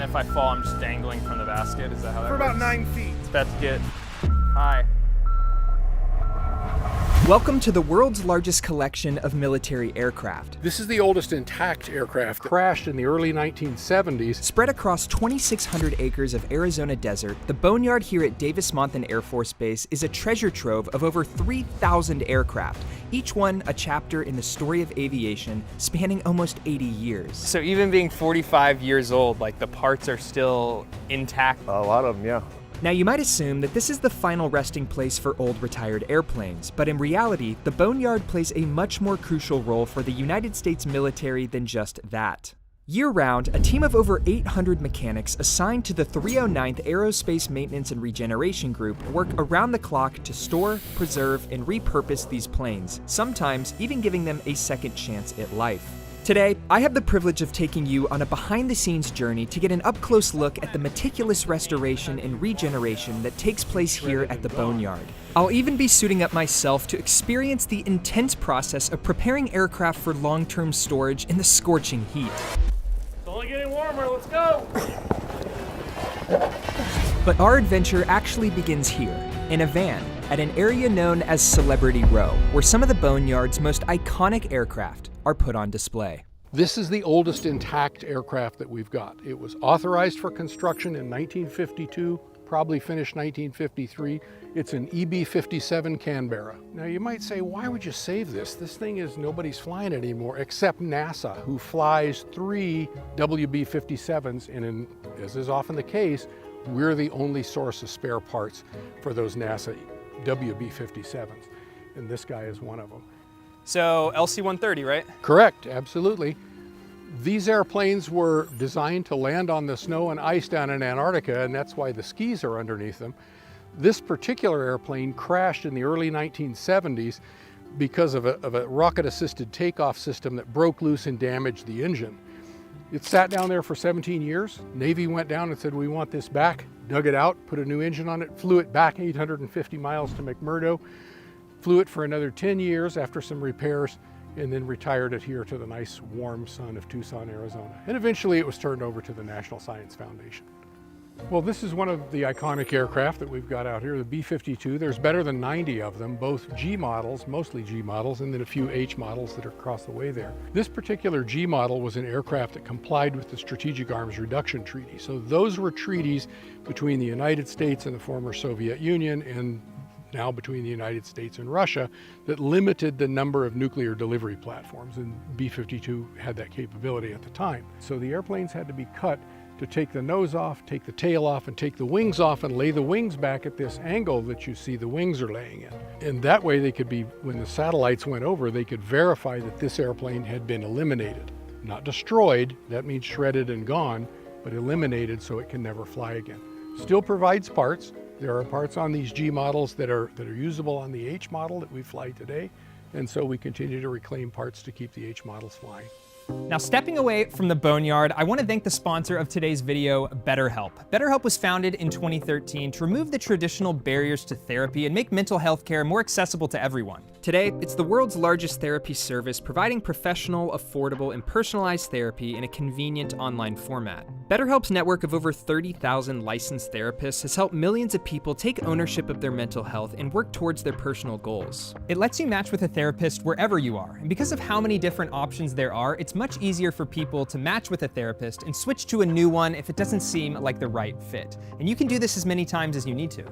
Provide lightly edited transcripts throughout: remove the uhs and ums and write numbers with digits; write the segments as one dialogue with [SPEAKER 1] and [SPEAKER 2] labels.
[SPEAKER 1] And if I fall, I'm just dangling from the basket. Is that how that
[SPEAKER 2] For
[SPEAKER 1] works?
[SPEAKER 2] about 9 feet.
[SPEAKER 1] It's about to get high.
[SPEAKER 3] Welcome to the world's largest collection of military aircraft.
[SPEAKER 2] This is the oldest intact aircraft. Crashed in the early 1970s.
[SPEAKER 3] Spread across 2,600 acres of Arizona desert, the Boneyard here at Davis-Monthan Air Force Base is a treasure trove of over 3,000 aircraft, each one a chapter in the story of aviation spanning almost 80 years.
[SPEAKER 1] So even being 45 years old, like the parts are still intact.
[SPEAKER 4] A lot of them, yeah.
[SPEAKER 3] Now you might assume that this is the final resting place for old retired airplanes, but in reality, the Boneyard plays a much more crucial role for the United States military than just that. Year-round, a team of over 800 mechanics assigned to the 309th Aerospace Maintenance and Regeneration Group work around the clock to store, preserve, and repurpose these planes, sometimes even giving them a second chance at life. Today, I have the privilege of taking you on a behind-the-scenes journey to get an up-close look at the meticulous restoration and regeneration that takes place here at the Boneyard. I'll even be suiting up myself to experience the intense process of preparing aircraft for long-term storage in the scorching heat.
[SPEAKER 1] It's only getting warmer, let's go!
[SPEAKER 3] But our adventure actually begins here, in a van, at an area known as Celebrity Row, where some of the Boneyard's most iconic aircraft are put on display.
[SPEAKER 2] This is the oldest intact aircraft that we've got. It was authorized for construction in 1952, probably finished 1953. It's an EB-57 Canberra. Now you might say, why would you save this? This thing is, nobody's flying it anymore except NASA, who flies 3 WB-57s, and as is often the case, we're the only source of spare parts for those NASA WB-57s, and this guy is one of them.
[SPEAKER 1] So LC-130, right?
[SPEAKER 2] Correct, absolutely. These airplanes were designed to land on the snow and ice down in Antarctica, and that's why the skis are underneath them. This particular airplane crashed in the early 1970s because of a rocket-assisted takeoff system that broke loose and damaged the engine. It sat down there for 17 years. Navy went down and said, we want this back, dug it out, put a new engine on it, flew it back 850 miles to McMurdo, flew it for another 10 years after some repairs, and then retired it here to the nice warm sun of Tucson, Arizona. And eventually it was turned over to the National Science Foundation. Well, this is one of the iconic aircraft that we've got out here, the B-52. There's better than 90 of them, both G models, mostly G models, and then a few H models that are across the way there. This particular G model was an aircraft that complied with the Strategic Arms Reduction Treaty. So those were treaties between the United States and the former Soviet Union, and now between the United States and Russia, that limited the number of nuclear delivery platforms, and B-52 had that capability at the time. So the airplanes had to be cut to take the nose off, take the tail off, and take the wings off, and lay the wings back at this angle that you see the wings are laying in. And that way they could be, when the satellites went over, they could verify that this airplane had been eliminated. Not destroyed, that means shredded and gone, but eliminated so it can never fly again. Still provides parts. There are parts on these G models that are usable on the H model that we fly today, and so we continue to reclaim parts to keep the H models flying.
[SPEAKER 3] Now, stepping away from the Boneyard, I want to thank the sponsor of today's video, BetterHelp. BetterHelp was founded in 2013 to remove the traditional barriers to therapy and make mental health care more accessible to everyone. Today, it's the world's largest therapy service, providing professional, affordable, and personalized therapy in a convenient online format. BetterHelp's network of over 30,000 licensed therapists has helped millions of people take ownership of their mental health and work towards their personal goals. It lets you match with a therapist wherever you are, and because of how many different options there are, it's much easier for people to match with a therapist and switch to a new one if it doesn't seem like the right fit. And you can do this as many times as you need to.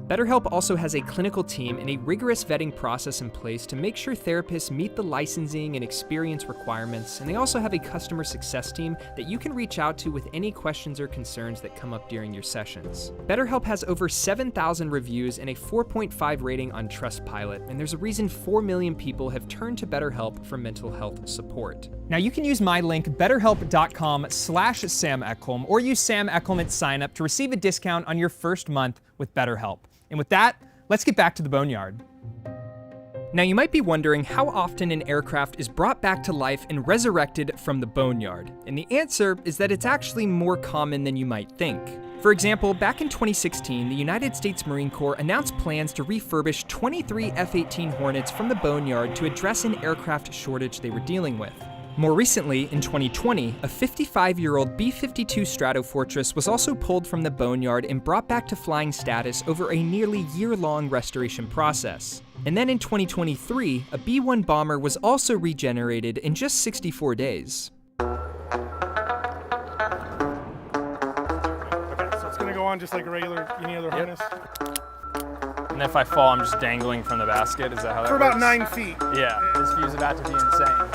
[SPEAKER 3] BetterHelp also has a clinical team and a rigorous vetting process in place to make sure therapists meet the licensing and experience requirements, and they also have a customer success team that you can reach out to with any questions or concerns that come up during your sessions. BetterHelp has over 7,000 reviews and a 4.5 rating on Trustpilot, and there's a reason 4 million people have turned to BetterHelp for mental health support. Now you can use my link, betterhelp.com/Sam Ekholm, or use Sam Ekholm at sign up to receive a discount on your first month with BetterHelp. And with that, let's get back to the Boneyard. Now you might be wondering how often an aircraft is brought back to life and resurrected from the Boneyard. And the answer is that it's actually more common than you might think. For example, back in 2016, the United States Marine Corps announced plans to refurbish 23 F-18 Hornets from the Boneyard to address an aircraft shortage they were dealing with. More recently, in 2020, a 55-year-old B-52 Stratofortress was also pulled from the boneyard and brought back to flying status over a nearly year-long restoration process. And then in 2023, a B-1 bomber was also regenerated in just 64 days.
[SPEAKER 4] Okay, so it's gonna go on just like a regular, any other harness.
[SPEAKER 1] And if I fall, I'm just dangling from the basket. Is that how that
[SPEAKER 4] For
[SPEAKER 1] works?
[SPEAKER 4] about 9 feet.
[SPEAKER 1] Yeah. This view's about to be insane.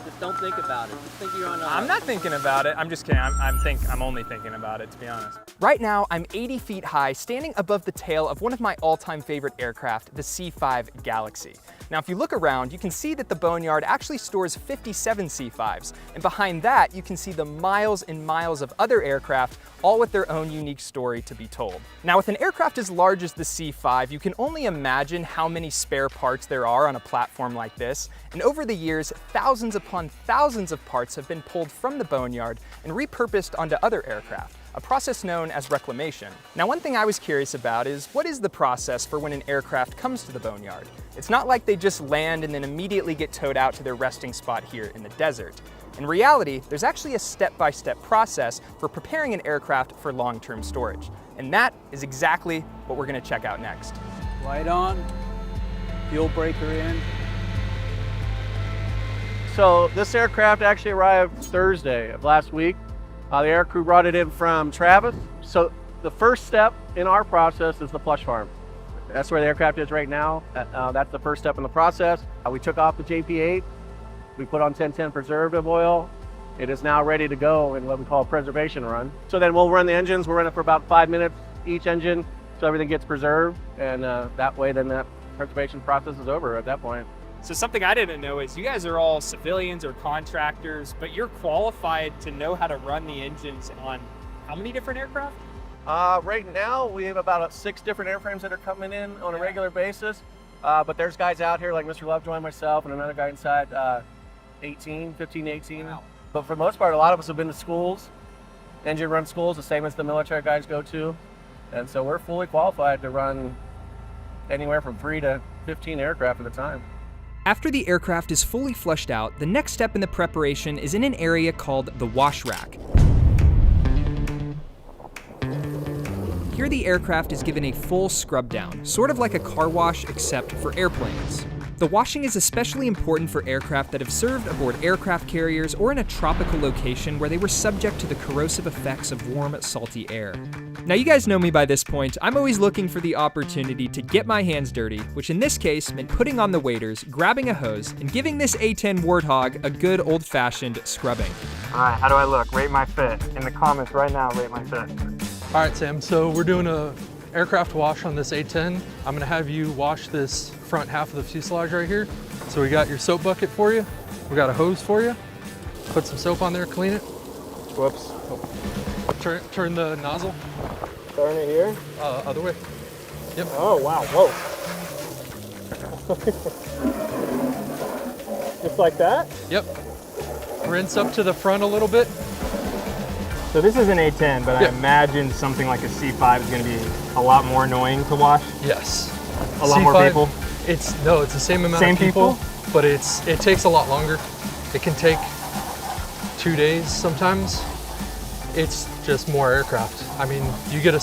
[SPEAKER 5] Just don't think about it. Just think you're on a...
[SPEAKER 1] I'm not thinking about it. I'm just kidding. I'm only thinking about it, to be honest.
[SPEAKER 3] Right now, I'm 80 feet high, standing above the tail of one of my all-time favorite aircraft, the C-5 Galaxy. Now, if you look around, you can see that the boneyard actually stores 57 C-5s, and behind that, you can see the miles and miles of other aircraft, all with their own unique story to be told. Now, with an aircraft as large as the C-5, you can only imagine how many spare parts there are on a platform like this, and over the years, thousands upon thousands of parts have been pulled from the boneyard and repurposed onto other aircraft, a process known as reclamation. Now, one thing I was curious about is, what is the process for when an aircraft comes to the boneyard? It's not like they just land and then immediately get towed out to their resting spot here in the desert. In reality, there's actually a step-by-step process for preparing an aircraft for long-term storage. And that is exactly what we're gonna check out next.
[SPEAKER 5] Light on, fuel breaker in.
[SPEAKER 6] So this aircraft actually arrived Thursday of last week. The aircrew brought it in from Travis. So the first step in our process is the flush farm. That's where the aircraft is right now. That's the first step in the process. We took off the JP8. We put on 1010 preservative oil. It is now ready to go in what we call a preservation run. So then we'll run the engines. We'll run it for about 5 minutes each engine so everything gets preserved. And that way then that preservation process is over at that point.
[SPEAKER 1] So something I didn't know is you guys are all civilians or contractors, but you're qualified to know how to run the engines on how many different aircraft?
[SPEAKER 6] Right now we have about 6 different airframes that are coming in on a regular basis. But there's guys out here like Mr. Lovejoy, myself, and another guy inside 15 to 18. Wow. But for the most part, a lot of us have been to schools, engine run schools, the same as the military guys go to. And so we're fully qualified to run anywhere from 3 to 15 aircraft at a time.
[SPEAKER 3] After the aircraft is fully flushed out, the next step in the preparation is in an area called the wash rack. Here the aircraft is given a full scrub down, sort of like a car wash except for airplanes. The washing is especially important for aircraft that have served aboard aircraft carriers or in a tropical location where they were subject to the corrosive effects of warm, salty air. Now you guys know me by this point, I'm always looking for the opportunity to get my hands dirty, which in this case meant putting on the waders, grabbing a hose, and giving this A-10 Warthog a good old-fashioned scrubbing.
[SPEAKER 1] All right, how do I look? Rate my fit. In the comments right now, rate my fit.
[SPEAKER 7] All right, Sam, so we're doing a aircraft wash on this A-10. I'm gonna have you wash this front half of the fuselage right here. So we got your soap bucket for you. We got a hose for you. Put some soap on there, clean it.
[SPEAKER 1] Whoops.
[SPEAKER 7] Turn the nozzle.
[SPEAKER 1] Turn it here.
[SPEAKER 7] Other way. Yep.
[SPEAKER 1] Oh, wow, whoa. Just like that?
[SPEAKER 7] Yep. Rinse up to the front a little bit.
[SPEAKER 1] So this is an A10, but
[SPEAKER 7] Yeah.
[SPEAKER 1] I imagine something like a C5 is gonna be a lot more annoying to wash.
[SPEAKER 7] Yes.
[SPEAKER 1] A lot more people.
[SPEAKER 7] It's the same amount
[SPEAKER 1] Same
[SPEAKER 7] of people,
[SPEAKER 1] people?
[SPEAKER 7] but it takes a lot longer. It can take 2 days sometimes. It's just more aircraft. I mean, you get an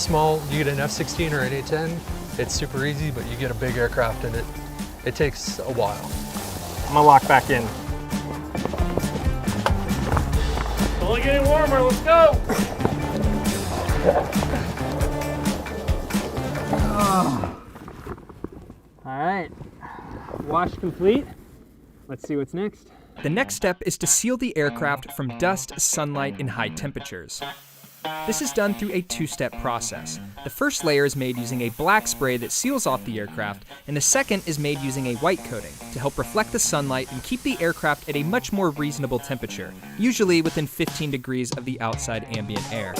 [SPEAKER 7] F-16 or an A-10, it's super easy, but you get a big aircraft and it takes a while.
[SPEAKER 1] I'm gonna lock back in.
[SPEAKER 4] Only getting warmer, let's go!
[SPEAKER 1] All right, wash complete. Let's see what's next.
[SPEAKER 3] The next step is to seal the aircraft from dust, sunlight, and high temperatures. This is done through a two-step process. The first layer is made using a black spray that seals off the aircraft, and the second is made using a white coating to help reflect the sunlight and keep the aircraft at a much more reasonable temperature, usually within 15 degrees of the outside ambient air.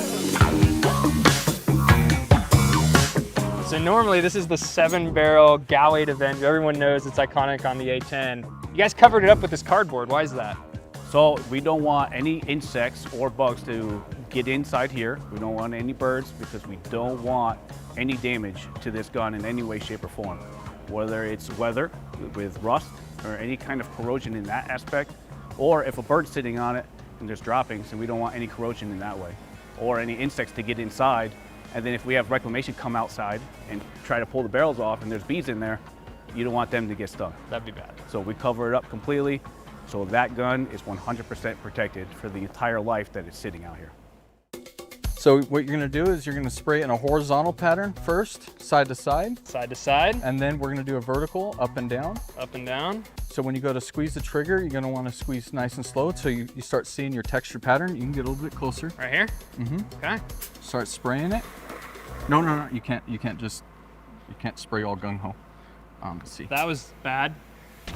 [SPEAKER 1] So normally this is the 7-barrel Gallade Avenger. Everyone knows it's iconic on the A10. You guys covered it up with this cardboard. Why is that?
[SPEAKER 8] So we don't want any insects or bugs to get inside here. We don't want any birds because we don't want any damage to this gun in any way, shape, or form. Whether it's weather with rust or any kind of corrosion in that aspect, Or if a bird's sitting on it and there's droppings, and we don't want any corrosion in that way, or any insects to get inside. And then if we have reclamation come outside and try to pull the barrels off and there's bees in there, you don't want them to get stung.
[SPEAKER 1] That'd be bad.
[SPEAKER 8] So we cover it up completely, so that gun is 100% protected for the entire life that it's sitting out here.
[SPEAKER 9] So what you're gonna do is you're gonna spray it in a horizontal pattern first, side to side,
[SPEAKER 1] Side to side,
[SPEAKER 9] and then we're gonna do a vertical, up and down.
[SPEAKER 1] up and down.
[SPEAKER 9] So when you go to squeeze the trigger, you're gonna wanna squeeze nice and slow so you start seeing your texture pattern. You can get a little bit closer.
[SPEAKER 1] Right here?
[SPEAKER 9] Mm-hmm.
[SPEAKER 1] Okay.
[SPEAKER 9] Start spraying it. No, you can't spray all gung-ho. Let's see.
[SPEAKER 1] That was bad.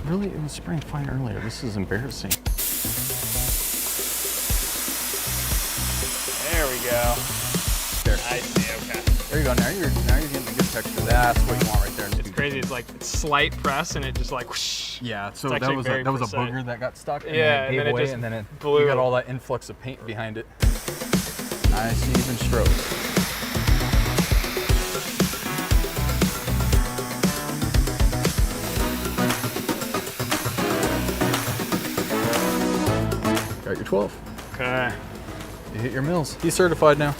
[SPEAKER 9] Really, it was spraying fine earlier. This is embarrassing.
[SPEAKER 1] There we go.
[SPEAKER 9] There.
[SPEAKER 1] I see, okay.
[SPEAKER 9] There you go, now you're getting a good texture. That's what you want right there.
[SPEAKER 1] It's crazy, it's like slight press and it just like whoosh.
[SPEAKER 9] Yeah, so
[SPEAKER 1] It's
[SPEAKER 9] that
[SPEAKER 1] actually
[SPEAKER 9] was
[SPEAKER 1] very
[SPEAKER 9] a
[SPEAKER 1] precise.
[SPEAKER 9] booger that got stuck and
[SPEAKER 1] Yeah,
[SPEAKER 9] then it
[SPEAKER 1] and then
[SPEAKER 9] gave
[SPEAKER 1] it
[SPEAKER 9] away
[SPEAKER 1] just
[SPEAKER 9] and then it
[SPEAKER 1] blew.
[SPEAKER 9] you got all that influx of paint behind it. Nice even strokes. Got your 12.
[SPEAKER 1] Okay.
[SPEAKER 9] You hit your mills. He's certified now.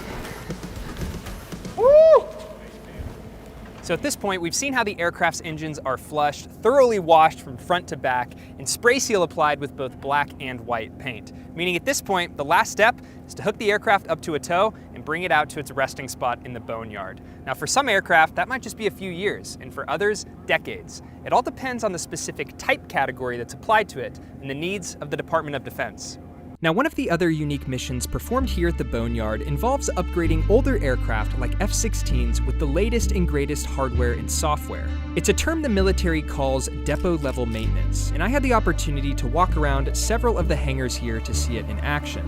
[SPEAKER 3] So at this point, we've seen how the aircraft's engines are flushed, thoroughly washed from front to back, and spray seal applied with both black and white paint. Meaning at this point, the last step is to hook the aircraft up to a tow and bring it out to its resting spot in the boneyard. Now for some aircraft, that might just be a few years, and for others, decades. It all depends on the specific type category that's applied to it and the needs of the Department of Defense. Now, one of the other unique missions performed here at the Boneyard involves upgrading older aircraft like F-16s with the latest and greatest hardware and software. It's a term the military calls depot-level maintenance, and I had the opportunity to walk around several of the hangars here to see it in action.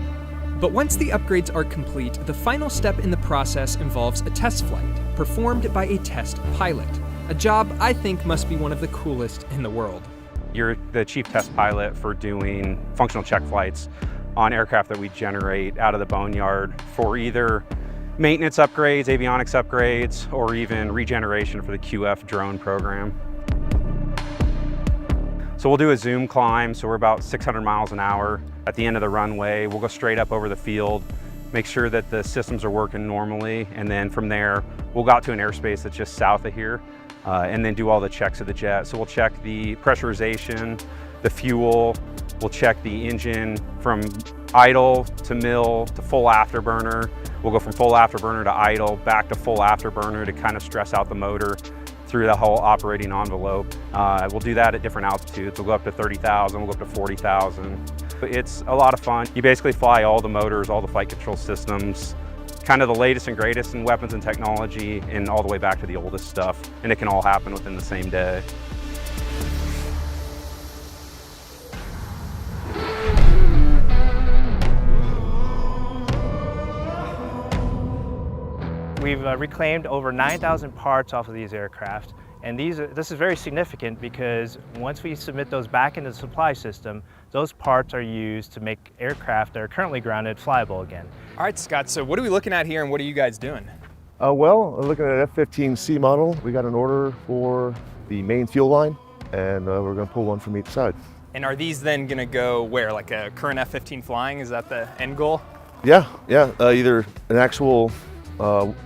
[SPEAKER 3] But once the upgrades are complete, the final step in the process involves a test flight, performed by a test pilot. A job I think must be one of the coolest in the world.
[SPEAKER 10] You're the chief test pilot for doing functional check flights on aircraft that we generate out of the boneyard for either maintenance upgrades, avionics upgrades, or even regeneration for the QF drone program. So we'll do a zoom climb, so we're about 600 miles an hour. At the end of the runway, we'll go straight up over the field, make sure that the systems are working normally, and then from there, we'll go out to an airspace that's just south of here, and then do all the checks of the jet. So we'll check the pressurization, the fuel, we'll check the engine from idle to mill to full afterburner. We'll go from full afterburner to idle, back to full afterburner to kind of stress out the motor through the whole operating envelope. We'll do that at different altitudes. We'll go up to 30,000, we'll go up to 40,000. It's a lot of fun. You basically fly all the motors, all the flight control systems, kind of the latest and greatest in weapons and technology, and all the way back to the oldest stuff. And it can all happen within the same day.
[SPEAKER 11] We've reclaimed over 9,000 parts off of these aircraft, and this is very significant because once we submit those back into the supply system, those parts are used to make aircraft that are currently grounded flyable again.
[SPEAKER 3] All right, Scott, so what are we looking at here and what are you guys doing?
[SPEAKER 12] Well, looking at an F-15C model, we got an order for the main fuel line, and we're going to pull one from each side.
[SPEAKER 3] And are these then gonna go where, like a current F-15 flying? Is that the end goal?
[SPEAKER 12] Yeah, either an actual,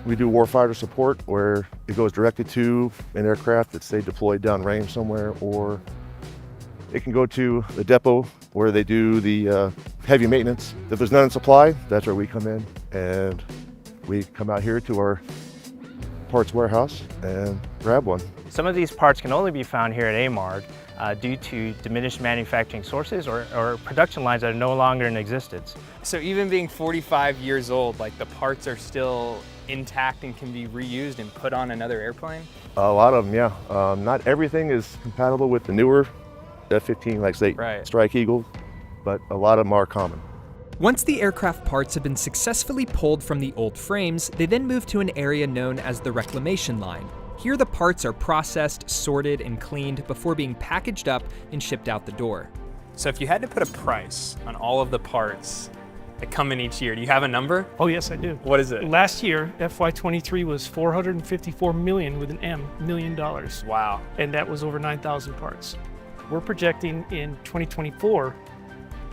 [SPEAKER 12] we do warfighter support where it goes directly to an aircraft that's, say, deployed downrange somewhere, or it can go to the depot where they do the heavy maintenance. If there's none in supply, that's where we come in, and we come out here to our parts warehouse and grab one.
[SPEAKER 11] Some of these parts can only be found here at AMARG due to diminished manufacturing sources or production lines that are no longer in existence.
[SPEAKER 3] So even being 45 years old, like the parts are still intact and can be reused and put on another airplane?
[SPEAKER 12] A lot of them, yeah. Not everything is compatible with the newer F-15, like say Strike Eagle, but a lot of them are common.
[SPEAKER 3] Once the aircraft parts have been successfully pulled from the old frames, they then move to an area known as the reclamation line. Here the parts are processed, sorted, and cleaned before being packaged up and shipped out the door. So if you had to put a price on all of the parts that come in each year, do you have a number?
[SPEAKER 4] Oh yes, I do.
[SPEAKER 3] What is it?
[SPEAKER 4] Last year, FY23 was $454 million with an M, $million.
[SPEAKER 3] Wow.
[SPEAKER 4] And that was over 9,000 parts. We're projecting in 2024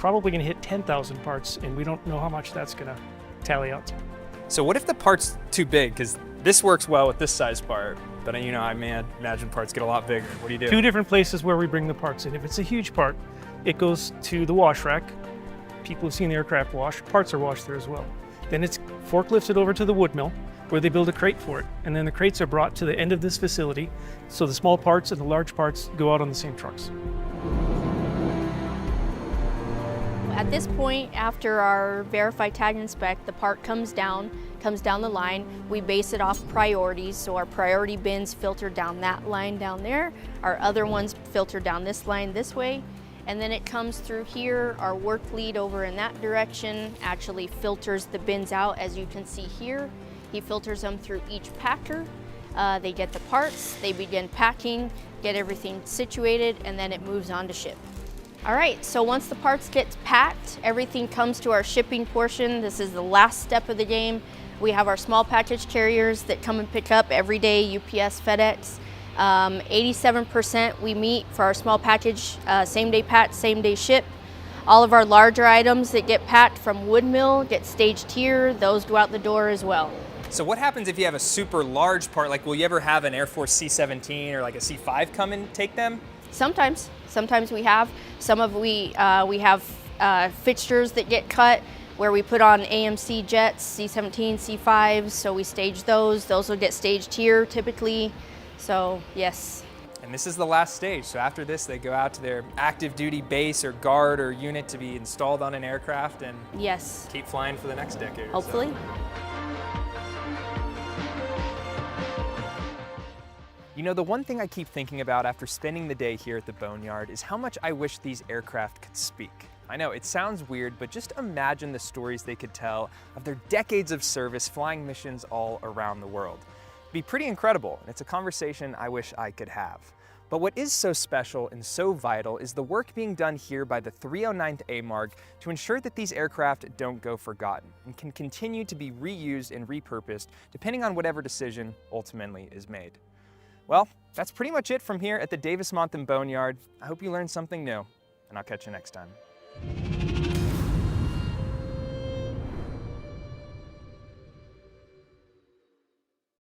[SPEAKER 4] probably going to hit 10,000 parts, and we don't know how much that's going to tally out to.
[SPEAKER 3] So what if the part's too big? Because this works well with this size part, but I imagine parts get a lot bigger. What do you do?
[SPEAKER 4] Two different places where we bring the parts in. If it's a huge part, it goes to the wash rack. People who've seen the aircraft wash, parts are washed there as well. Then it's forklifted over to the wood mill, where they build a crate for it. And then the crates are brought to the end of this facility, so the small parts and the large parts go out on the same trucks.
[SPEAKER 13] At this point, after our verify, tag, inspect, the part comes down the line. We base it off priorities, so our priority bins filter down that line down there. Our other ones filter down this line this way. And then it comes through here. Our work lead over in that direction actually filters the bins out, as you can see here. He filters them through each packer. They get the parts, they begin packing, get everything situated, and then it moves on to ship. All right, so once the parts get packed, everything comes to our shipping portion. This is the last step of the game. We have our small package carriers that come and pick up every day, UPS, FedEx. 87% we meet for our small package, same day pack, same day ship. All of our larger items that get packed from wood mill get staged here. Those go out the door as well.
[SPEAKER 3] So what happens if you have a super large part? Like, will you ever have an Air Force C-17 or like a C-5 come and take them?
[SPEAKER 13] Sometimes we have. We have fixtures that get cut where we put on AMC jets, C-17, C-5s, so we stage those. Those will get staged here typically, so yes.
[SPEAKER 3] And this is the last stage, so after this they go out to their active duty base or guard or unit to be installed on an aircraft and
[SPEAKER 13] yes,
[SPEAKER 3] keep flying for the next decade.
[SPEAKER 13] Hopefully.
[SPEAKER 3] So. You know, the one thing I keep thinking about after spending the day here at the Boneyard is how much I wish these aircraft could speak. I know, it sounds weird, but just imagine the stories they could tell of their decades of service flying missions all around the world. It'd be pretty incredible, and it's a conversation I wish I could have. But what is so special and so vital is the work being done here by the 309th AMARG to ensure that these aircraft don't go forgotten and can continue to be reused and repurposed depending on whatever decision ultimately is made. Well, that's pretty much it from here at the Davis-Monthan Boneyard. I hope you learned something new, and I'll catch you next time.